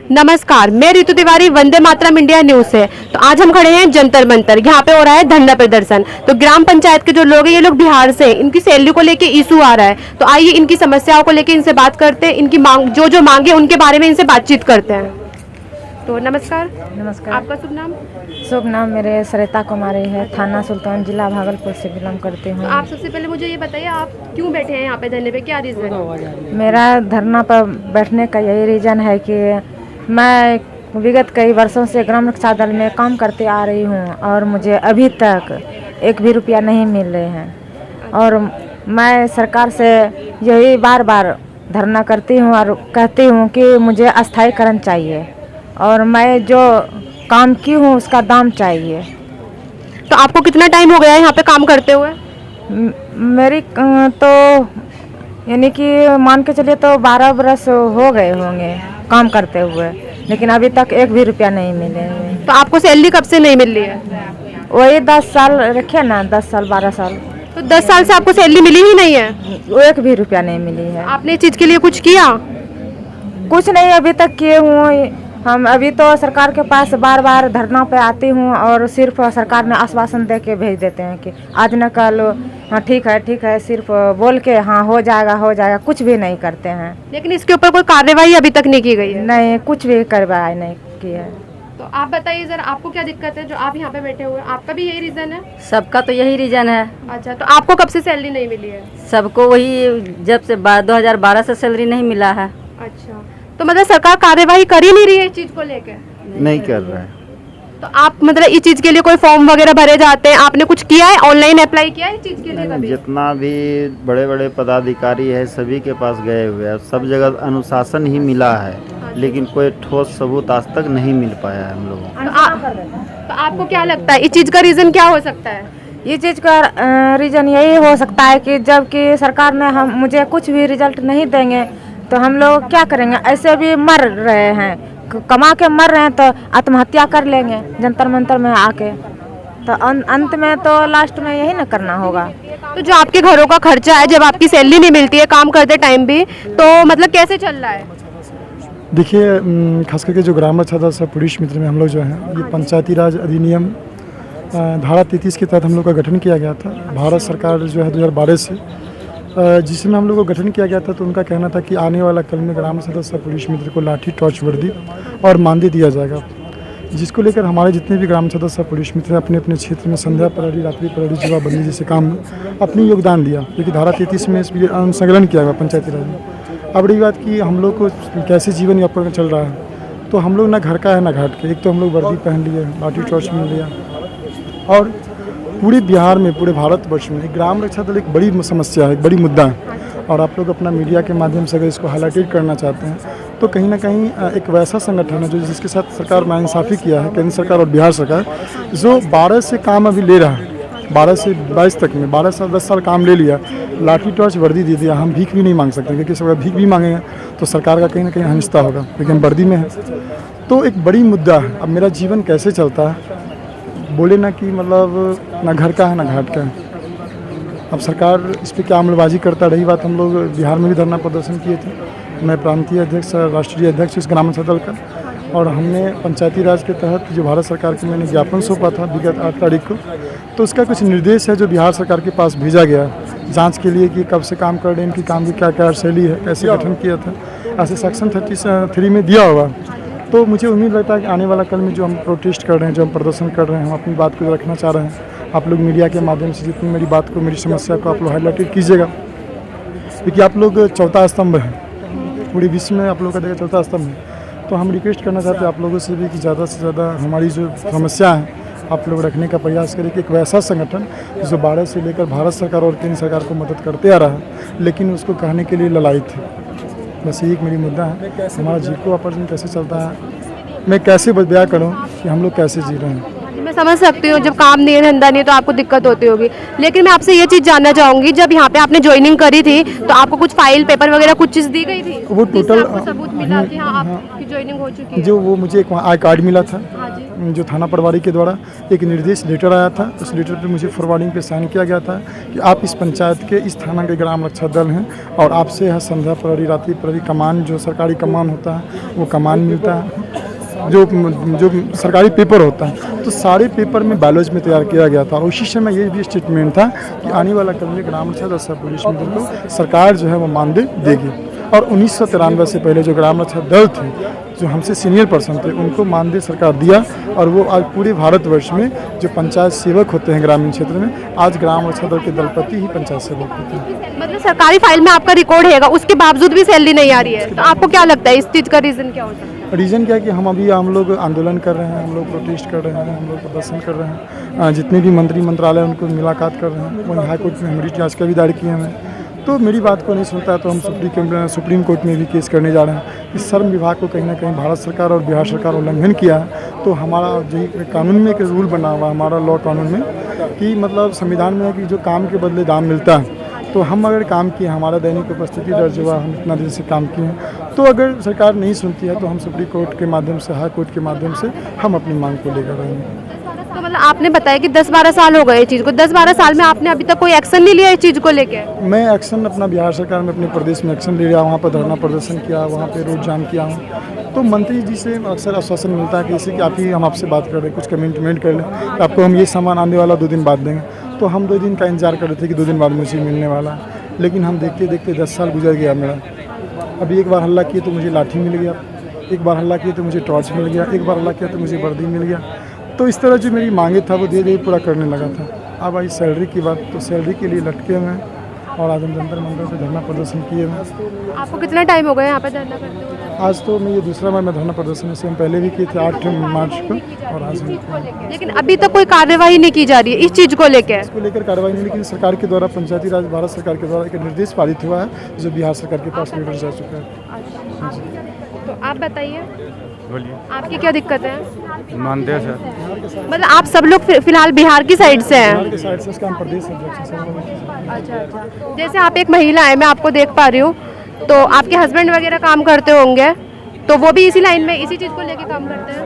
नमस्कार, मैं Ritu Tiwari, Vande Mataram India news से। तो आज हम खड़े हैं जंतर मंतर, यहाँ पे हो रहा है धरना प्रदर्शन। तो ग्राम पंचायत के जो लोग हैं, ये लोग बिहार से हैं, इनकी सैलरी को लेके इशू आ रहा है। तो आइए इनकी समस्याओं को लेके इनसे बात करते हैं, इनकी मांग जो मांगे उनके बारे में इनसे बातचीत करते हैं। तो नमस्कार। नमस्कार। आपका शुभ नाम? शुभ नाम मेरे सरिता कुमारी है, थाना सुल्तान, जिला भागलपुर से बिलोंग करती हूँ। तो आप सबसे पहले मुझे ये बताइए, आप क्यों बैठे हैं यहाँ पे धरने पे, क्या रीजन है? मेरा धरना पर बैठने का यही रीज़न है कि मैं विगत कई वर्षों से ग्राम रक्षा दल में काम करते आ रही हूँ और मुझे अभी तक एक भी रुपया नहीं मिल रहे हैं। और मैं सरकार से यही बार बार धरना करती हूँ और कहती हूँ कि मुझे अस्थायीकरण चाहिए और मैं जो काम की हूँ उसका दाम चाहिए। तो आपको कितना टाइम हो गया है यहाँ पे काम करते हुए? मेरी तो यानी कि मान के चलिए तो 12 बरस हो गए होंगे काम करते हुए, लेकिन अभी तक एक भी रुपया नहीं मिले हैं। तो आपको सैलरी कब से नहीं मिल रही है? वही 10 साल रखे ना, 10 साल 12 साल। तो 10 साल से आपको सैलरी मिली ही नहीं है? एक भी रुपया नहीं मिली है। आपने इस चीज़ के लिए कुछ किया? कुछ नहीं अभी तक किए हुए। हम अभी तो सरकार के पास बार बार धरना पे आती हूँ और सिर्फ सरकार ने आश्वासन दे के भेज देते हैं कि आज न कल हाँ ठीक है, सिर्फ बोल के हाँ हो जाएगा, कुछ भी नहीं करते हैं। लेकिन इसके ऊपर कोई कार्रवाई अभी तक नहीं की गई है? नहीं, कुछ भी कार्रवाई नहीं की है। तो आप बताइए जरा, आपको क्या दिक्कत है जो आप यहाँ पे बैठे हुए हैं? आपका भी यही रीजन है? सबका तो यही रीजन है। अच्छा, तो आपको कब से सैलरी नहीं मिली है? सबको वही जब से 2012 से सैलरी नहीं मिला है। अच्छा, तो मतलब सरकार कार्यवाही कर ही नहीं रही है इस चीज को लेके? नहीं कर रहा है। तो आप मतलब इस चीज के लिए कोई फॉर्म वगैरह भरे जाते हैं, आपने कुछ किया है, ऑनलाइन अप्लाई किया है इस चीज के लिए कभी? जितना भी बड़े बड़े पदाधिकारी है सभी के पास गए हुए हैं, सब जगह अनुशासन ही मिला है, लेकिन कोई ठोस सबूत आज तक नहीं मिल पाया है हम लोगों को। तो आपको क्या लगता है इस चीज का रीजन क्या हो सकता है? ये चीज़ का रीज़न यही हो सकता है कि जबकि सरकार ने हम मुझे कुछ भी रिजल्ट नहीं देंगे तो हम लोग क्या करेंगे? ऐसे भी मर रहे हैं, कमा के मर रहे हैं, तो आत्महत्या कर लेंगे जंतर मंतर में आके। तो अंत में तो लास्ट में यही ना करना होगा। तो जो आपके घरों का खर्चा है, जब आपकी सैलरी नहीं मिलती है काम करते टाइम भी, तो मतलब कैसे चल रहा है? देखिए, खास करके जो ग्राम रक्षा दल सब पुलिस मित्र में हम लोग जो हैं, ये पंचायती राज अधिनियम धारा 33 के तहत हम लोग का गठन किया गया था। भारत सरकार जो है 2012 से जिसमें हम लोग को गठन किया गया था, तो उनका कहना था कि आने वाला कल में ग्राम सदस्य पुलिस मित्र को लाठी, टॉर्च, वर्दी और मानदेय दिया जाएगा, जिसको लेकर हमारे जितने भी ग्राम सदस्य पुलिस मित्र अपने अपने क्षेत्र में संध्या प्रहरी, रात्रि प्रहरी, जवाबबंदी जैसे काम में अपनी योगदान दिया, क्योंकि धारा 33 में इसलिए संकलन किया गया पंचायती राज में। अब रही बात कि हम लोग को कैसे जीवन यापन चल रहा है, तो हम लोग ना घर का है ना घाट के। एक तो हम लोग वर्दी पहन लिए, लाठी टॉर्च मिल लिया, और पूरे बिहार में, पूरे भारतवर्ष में ग्राम रक्षा दल एक बड़ी समस्या है, एक बड़ी मुद्दा है। और आप लोग अपना मीडिया के माध्यम से अगर इसको हाईलाइट करना चाहते हैं, तो कहीं ना कहीं एक वैसा संगठन है जो जिसके साथ सरकार नाइंसाफ़ी किया है, केंद्र सरकार और बिहार सरकार, जो 12 से काम अभी ले रहा है, 12 से 22 तक में 12 साल 10 साल काम ले लिया, लाठी टॉर्च वर्दी दे दिया। हम भीख भी नहीं मांग सकते, क्योंकि अगर भीख भी मांगेंगे तो सरकार का कहीं ना कहीं अनिश्चितता होगा, लेकिन वर्दी में है। तो एक बड़ी मुद्दा है। अब मेरा जीवन कैसे चलता है, बोले ना कि मतलब ना घर का है ना घाट का है। अब सरकार इस पर क्या अमलबाजी करता रही बात। हम लोग बिहार में भी धरना प्रदर्शन किए थे, मैं प्रांतीय अध्यक्ष, राष्ट्रीय अध्यक्ष इस ग्राम रक्षा दल का, और हमने पंचायती राज के तहत जो भारत सरकार को मैंने ज्ञापन सौंपा था विगत 8 तारीख को, तो उसका कुछ निर्देश है जो बिहार सरकार के पास भेजा गया जांच के लिए कि कब से काम कर रहे हैं, इनकी काम की क्या क्या शैली है, कैसे गठन किया था, ऐसे सेक्शन 33 में दिया होगा। तो मुझे उम्मीद लगता है कि आने वाला कल में जो हम प्रोटेस्ट कर रहे हैं, जो हम प्रदर्शन कर रहे हैं, हम अपनी बात को रखना चाह रहे हैं, आप लोग मीडिया के माध्यम से जितनी मेरी बात को, मेरी समस्या को आप लोग हाईलाइट कीजिएगा, क्योंकि आप लोग चौथा स्तंभ हैं पूरे विश्व में, आप लोग का देखा चौथा स्तंभ है। तो हम रिक्वेस्ट करना चाहते हैं आप लोगों से भी कि ज़्यादा से ज़्यादा हमारी जो समस्या है आप लोग रखने का प्रयास करें कि एक वैसा संगठन जो 12 से लेकर भारत सरकार और केंद्र सरकार को मदद करते आ रहा है, लेकिन उसको कहने के लिए ललायित है। बस यही एक मेरी मुद्दा है। हमारा जीविकोपार्जन कैसे चलता है, मैं कैसे बयां करूं कि हम लोग कैसे जी रहे हैं। मैं समझ सकती हूँ, जब काम नहीं है, धंधा नहीं है, तो आपको दिक्कत होती होगी। लेकिन मैं आपसे ये चीज़ जानना चाहूँगी, जब यहाँ पे आपने ज्वाइनिंग करी थी तो आपको कुछ फाइल पेपर वगैरह कुछ चीज़ दी गई थी? वो जिससे टोटल आपको सबूत मिला कि हाँ आपकी ज्वाइनिंग हो चुकी है? जो वो मुझे एक वहाँ आई कार्ड मिला था, हाँ जी। जो थाना पटवारी के द्वारा एक निर्देश लेटर आया था। उस लेटर पे मुझे फॉरवर्डिंग पे साइन किया गया था कि आप इस पंचायत के इस थाना के ग्राम रक्षा दल हैं और आपसे है संध्या प्रहरी, रात्रि प्रहरी कमान, जो सरकारी कमान होता है वो कमान मिलता है, जो सरकारी पेपर होता है। तो सारे पेपर में बायोलॉजी में तैयार किया गया था और उसी समय ये भी स्टेटमेंट था कि आने वाला कल में ग्राम रक्षा दल सब पुलिस मित्र को सरकार जो है वो मानदेय देगी। और 1993 से पहले जो ग्राम रक्षा दल थे, जो हमसे सीनियर पर्सन थे, उनको मानदेय सरकार दिया। और वो आज पूरे भारतवर्ष में जो पंचायत सेवक होते हैं ग्रामीण क्षेत्र में, आज ग्राम रक्षा दल के दलपति ही पंचायत सेवक होते हैं। मतलब सरकारी फाइल में आपका रिकॉर्ड है, उसके बावजूद भी सैलरी नहीं आ रही है, तो आपको क्या लगता है इस चीज़ का रीज़न क्या हो सकता है? रीज़न क्या है कि हम लोग आंदोलन कर रहे हैं, हम लोग प्रोटेस्ट कर रहे हैं, हम लोग प्रदर्शन कर रहे हैं, जितने भी मंत्री मंत्रालय उनको मुलाकात कर रहे हैं, वहीं हाई कोर्ट में हमारी याचिका भी दायर की है हमें। तो मेरी बात को नहीं सुनता है तो हम सुप्रीम कोर्ट में भी केस करने जा रहे हैं कि श्रम विभाग को कहीं ना कहीं भारत सरकार और बिहार सरकार उल्लंघन किया है। तो हमारा जो कानून में एक रूल बना हुआ है, हमारा लॉ कानून में, कि मतलब संविधान में है कि जो काम के बदले दाम मिलता है, तो हम अगर काम किए, हमारा दैनिक उपस्थिति दर्ज हुआ, हम इतना दिन से काम किए हैं, तो अगर सरकार नहीं सुनती है तो हम सुप्रीम कोर्ट के माध्यम से, हाई कोर्ट के माध्यम से हम अपनी मांग को लेकर रहेंगे। तो मतलब आपने बताया कि 10-12 साल हो गए इस चीज़ को, 10-12 साल में आपने अभी तक कोई एक्शन नहीं लिया इस चीज़ को लेके? मैं एक्शन अपना बिहार सरकार में अपने प्रदेश में एक्शन ले रहा, वहाँ पर धरना प्रदर्शन किया, वहाँ पे रोड जाम किया हूँ। तो मंत्री जी से अक्सर आश्वासन मिलता है कि जैसे कि आप ही, हम आपसे बात कर रहे हैं, कुछ कमिटमेंट कर लें, आपको हम ये सामान आने वाला 2 दिन बाद देंगे। तो हम 2 दिन का इंतजार कर रहे थे कि 2 दिन बाद मुझे मिलने वाला है, लेकिन हम देखते देखते 10 साल गुजर गया मेरा। अभी एक बार हल्ला किए तो मुझे लाठी मिल गया, एक बार हल्ला किए तो मुझे टॉर्च मिल गया, एक बार हल्ला किया तो मुझे वर्दी मिल गया। तो इस तरह जो मेरी मांगे था वो धीरे धीरे पूरा करने लगा था। अब आई सैलरी की बात, तो सैलरी के लिए लटके हुए हैं और आज हम जंतर मंतर पे धरना प्रदर्शन किए हैं। आपको कितना टाइम हो गया यहाँ पे धरना करते हुए? आज तो मैं ये दूसरा बार मैं धरना प्रदर्शन, इससे हम पहले भी किए थे 8 मार्च को और आज भी किए। लेकिन अभी तक कोई कार्यवाही नहीं की जा रही है इस चीज़ को लेके? इसको लेकर कार्रवाई नहीं, लेकिन सरकार के द्वारा, पंचायती राज भारत सरकार के द्वारा एक निर्देश पारित हुआ है जो बिहार सरकार के पास लेटर जा चुका है। तो आप बताइए, बोलिए। आपकी क्या दिक्कत है? मानदेय सर। मतलब आप सब लोग फिलहाल बिहार की साइड से हैं? बिहार के साइड से इसका हम प्रदेश अध्यक्ष हैं। अच्छा। जैसे आप एक महिला है, मैं आपको देख पा रही हूँ, तो आपके हस्बैंड वगैरह काम करते होंगे, तो वो भी इसी लाइन में इसी चीज़ को लेके काम करते हैं?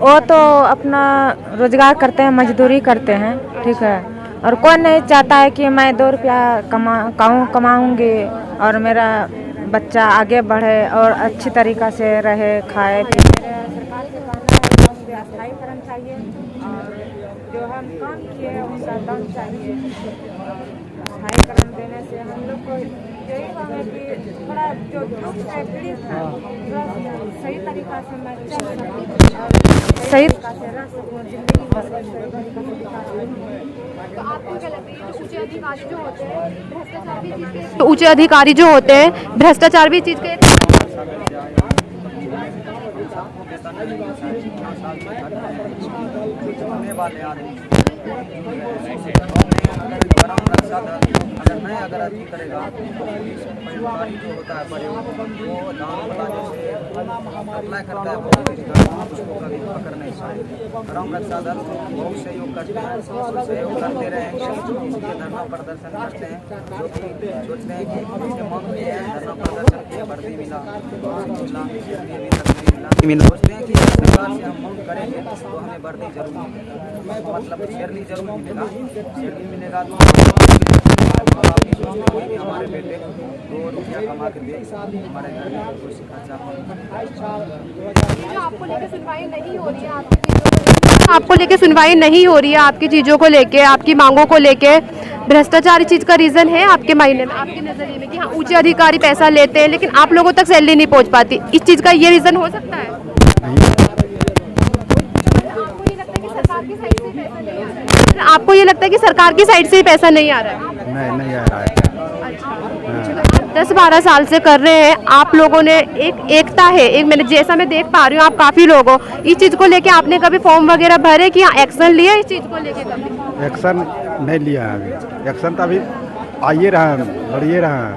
वो तो अपना रोजगार करते हैं, मजदूरी करते हैं, ठीक है। और कौन नहीं चाहता है कि मैं 2 रुपया कमाऊँगी और मेरा बच्चा आगे बढ़े और अच्छी तरीक़ा से रहे, खाए पिए। सरकार से कहना है स्थायीकरण चाहिए और जो हम काम किए हैं उसका दाम चाहिए। स्थायीकरण देने से हम लोग को यही बात है कि थोड़ा जो दुख है, पीड़ित है, सही तरीक़ा से मैं चल सकूँ, सही तरीक़ा से रह सकूँ, ज़िंदगी में सही तरीक़ा से बिता सकूँ। तो आपको क्या लगता है ये जो ऊंचे अधिकारी जो होते हैं भ्रष्टाचार भी चीज़ के, तो ऊंचे अधिकारी जो होते हैं भ्रष्टाचार भी चीज़ के अगर आदमी करेगा तो पुलिस परिवारी जो होता है बड़े वो दाम वाला जैसे अप्लाई करता है, उसको कभी पकड़ नहीं सकते। ग्राम रक्षा दल बहुत सहयोग करते हैं, सहयोग करते रहेंगे, इसलिए धरना प्रदर्शन करते हैं, जो कि सोचते हैं कि इसके मांग में धरना प्रदर्शन किए, वर्दी मिला, मिला, सोचते हैं कि सरकार से हम मांग करेंगे तो हमें वर्दी जरूर, मतलब शेरनी जरूर मिलेगा, शेरनी मिलेगा तो कोई भी हमारे बेटे 2 रुपया कमा के दे, हमारे घर में कुछ खर्चा आपको लेके सुनवाई नहीं हो रही है, आपको लेके सुनवाई नहीं हो रही है, आपकी चीज़ों को लेके, आपकी मांगों को लेके, भ्रष्टाचार इस चीज़ का रीज़न है आपके मायने में, आपके नज़रिए में, कि हाँ ऊंचे अधिकारी पैसा लेते हैं लेकिन आप लोगों तक सैलरी नहीं पहुंच पाती, इस चीज़ का ये रीज़न हो सकता है? आपको ये लगता है कि सरकार की साइड से ही पैसा नहीं आ रहा है? नहीं आ रहा है। आप 10-12 साल से कर रहे हैं, आप लोगों ने एकता है, एक मैंने जैसा मैं देख पा रही हूँ आप काफ़ी लोग हो, इस चीज़ को लेके आपने कभी फॉर्म वगैरह भरे कि हाँ एक्शन लिया इस चीज़ को लेके कभी? एक्शन नहीं लिया है अभी, एक्शन तो अभी आइए रहा है, बढ़िए रहा है,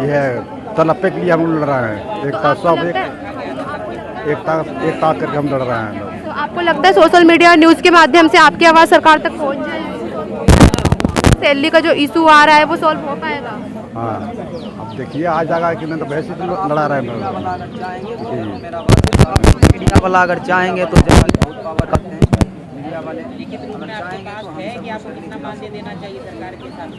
यह तलप्पे के लिए हम लड़ रहे हैं, एकता करके हम लड़ रहे हैं लोग। तो आप आपको लगता है सोशल मीडिया न्यूज़ के माध्यम से आपकी आवाज़ सरकार तक पहुंच जाएगी? सैलरी का जो इशू आ रहा है वो सॉल्व हो पाएगा? हाँ, अब देखिए आ जाएगा कि नहीं, तो वैसे तो लड़ा रहे हैं। मीडिया वाला अगर चाहेंगे तो बहुत पावर रखते हैं मीडिया वाले, अगर चाहेंगे तो हम सब कितना मानदेय देना चाहिए सरकार के साथ।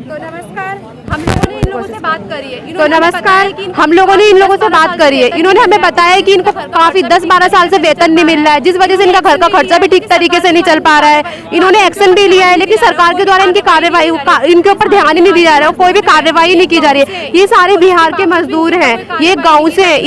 तो नमस्कार, हम लोगों ने इन लोगों से बात करी है। तो नमस्कार, हम लोगों ने इन लोगों से बात करी है। इन्होंने हमें बताया कि इनको काफी 10-12 साल से वेतन नहीं मिल रहा है, जिस वजह से इनका घर का खर्चा भी ठीक तरीके से नहीं चल पा रहा है। इन्होंने एक्शन भी लिया है, लेकिन सरकार के द्वारा इनकी कार्रवाई इनके ऊपर ध्यान ही नहीं दिया जा रहा है, कोई भी कार्रवाई नहीं की जा रही है। ये सारे बिहार के मजदूर हैं, ये गाँव से हैं,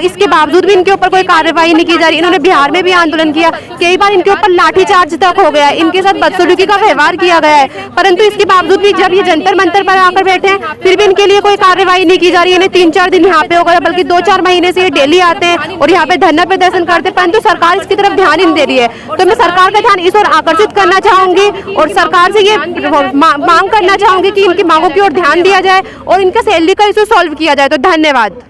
इसके बावजूद भी इनके ऊपर कोई कार्रवाई नहीं की जा रही। इन्होंने बिहार में भी आंदोलन किया, कई बार इनके ऊपर लाठीचार्ज तक हो गया, इनके साथ बदसलूकी का व्यवहार किया गया है, परंतु इसके बावजूद भी जब ये जंतर मंतर पर आकर बैठे हैं, फिर भी इनके लिए कोई कार्रवाई नहीं की जा रही है। इन्हें 3-4 दिन यहाँ पे हो गए, बल्कि 2-4 महीने से ये डेली आते हैं और यहाँ पे धरना प्रदर्शन करते हैं, परंतु सरकार इसकी तरफ ध्यान ही नहीं दे रही है। तो मैं सरकार का ध्यान इस ओर आकर्षित करना चाहूंगी और सरकार से ये मांग करना चाहूंगी कि इनकी मांगों की ओर ध्यान दिया जाए और इनका सैलरी का इशू सॉल्व किया जाए। तो धन्यवाद।